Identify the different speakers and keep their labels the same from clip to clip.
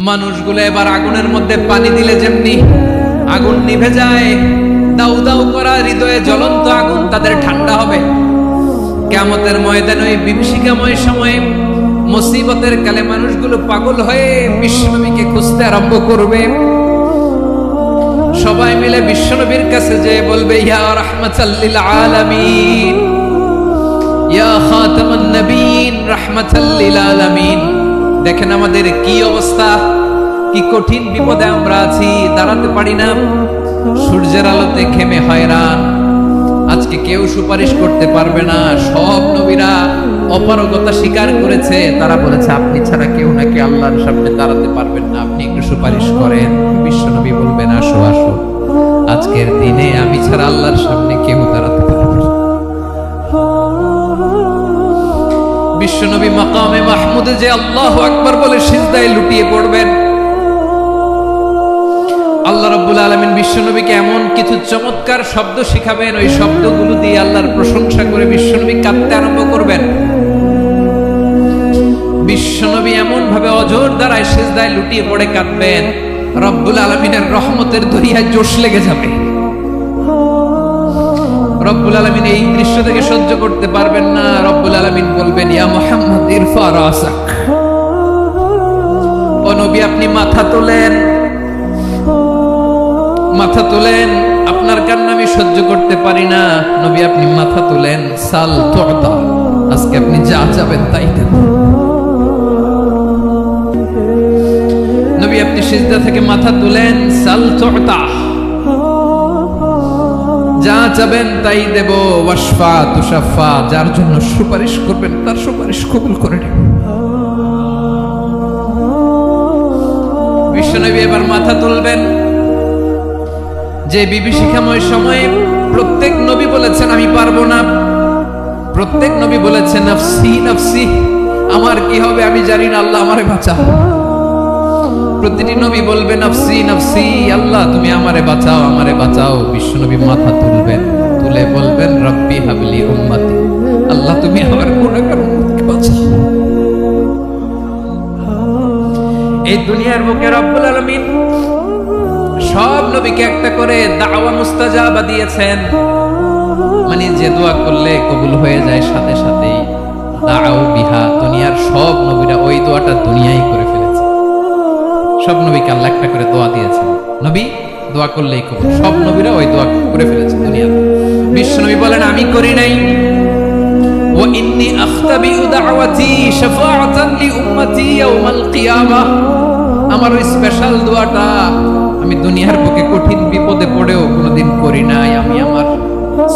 Speaker 1: মানুষগুলো এবার আগুনের মধ্যে পানি দিলে যেমনি আগুন নিভে যায়, দাউ দাউ করা হৃদয়ে জ্বলন্ত আগুন তাদের ঠান্ডা হবে। কিয়ামতের ময়দানে ওই বিভীষিকাময় সময়ে মুসিবতের কালে মানুষগুলো পাগল হয়ে বিশ্বনবীকে খুঁজতে আরম্ভ করবে। সবাই মিলে বিশ্বনবীর কাছে যেয়ে বলবে, ইয়া রাহমাতাল লিল আলামিন, ইয়া খাতামান নবীন, রাহমাতাল লিল আলামিন। দেখেন আমাদের কি অবস্থা, কি কঠিন বিপদে আমরা আছি, দাঁড়াতে পারি না, সূর্যের আলোতে ঘেমে হয়রান। আজকে কেউ সুপারিশ করতে পারবে না। সব নবীরা অপারগতা স্বীকার করেছে, তারা বলেছে আপনি ছাড়া কেউ নাকি আল্লাহর সামনে দাঁড়াতে পারবেন না, আপনি একটু সুপারিশ করেন। বিশ্বনবী বলবেন, আসো আসো, আজকের দিনে আমি ছাড়া আল্লাহর সামনে কেউ দাঁড়াতে পারবে না। বিশ্বনবী মাকামে মাহমুদে যে আল্লাহু আকবার বলে সিজদায় লুটিয়ে পড়বেন। আল্লাহ রাব্বুল আলামিন বিশ্বনবীকে এমন কিছু চমৎকার শব্দ শিখাবেন, ওই শব্দগুলো দিয়ে আল্লাহর প্রশংসা করে বিশ্বনবী কাঁদতে আরম্ভ করবেন। বিশ্বনবী এমন ভাবে অজর দ্বারায় সিজদায় লুটিয়ে পড়ে কাঁদবেন, রব্বুল আলামিনের রহমতের দরিয়ায় জোশ লেগে যাবে। রব্বুল আলামিন এই দৃশ্য থেকে সহ্য করতে পারবেন না। রব্বুল আলামিন বলবেন, ইয়া মুহাম্মদ ইরফা রাসাক, ও নবী আপনি মাথা তোলেন, মাথা তোলেন, আপনার কান্না আমি সহ্য করতে পারি না। নবী আপনি মাথা তোলেন, সাল তু'তা, আজকে আপনি যা চাবেন তাই দেব। নবী আপনি সিজদা থেকে মাথা তুলেন, সাল তু'তা, যা চাবেন তাই দেব। ওয়াশফা তুশাফা, যার জন্য সুপারিশ করবেন তার সুপারিশ কবুল করে নেব। বিশ্বনবী এবার মাথা তুলবেন। যে বিভীষিকাময় সময়ে প্রত্যেক নবী বলেছেন আমি পারবো না, প্রত্যেক নবী বলেছেন নাফসি নাফসি, আমার কি হবে আমি জানি না, আল্লাহ আমারে বাঁচাও। প্রতিটি নবী বলবে নাফসি নাফসি, আল্লাহ তুমি আমারে বাঁচাও, আমারে বাঁচাও। বিশ্বনবী মাথা তুলবেন, তুলে বলবেন রব্বি হাবলি উম্মতি, আল্লাহ তুমি আমার গুনাহগার উম্মতকে বাঁচাও। এই দুনিয়ার বুকে রব্বুল আলামিন সব নবীকে একটা করে দাওয়া মুস্তাজাবা দিয়েছেন, মানে যে দোয়া করলে কবুল হয়ে যায় সাথে সাথেই। দাও বিহা, দুনিয়ার সব নবীরা ওই দোয়াটা দুনিয়ায় করে ফেলেছে। সব নবীকে আল্লাহ একটা করে দোয়া দিয়েছেন, নবী দোয়া করলেই কবুল। সব নবীরা ওই দোয়া করে ফেলেছে দুনিয়াতে। বিশ্বনবী বলেন আমি করি নাই। ওয়া ইন্নী আখতাবিউ দাওয়াতি শাফাআতান লি উম্মতি ইয়াউমাল কিয়ামাহ, আমার ওই স্পেশাল দোয়াটা আমি দুনিয়ার বুকে কঠিন বিপদে পড়েও কোনোদিন করি নাই। আমি আমার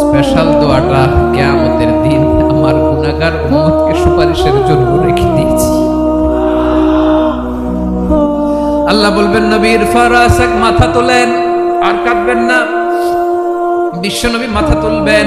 Speaker 1: স্পেশাল দোয়াটা কিয়ামতের দিন আমার গুনাহগার উম্মতকে সুপারিশের জন্য রেখে দিয়েছি। আল্লাহ বলবেন নবী ইরফা রাসাক, মাথা তোলেন, আর কাঁদবেন না। বিশ্বনবী মাথা তুলবেন,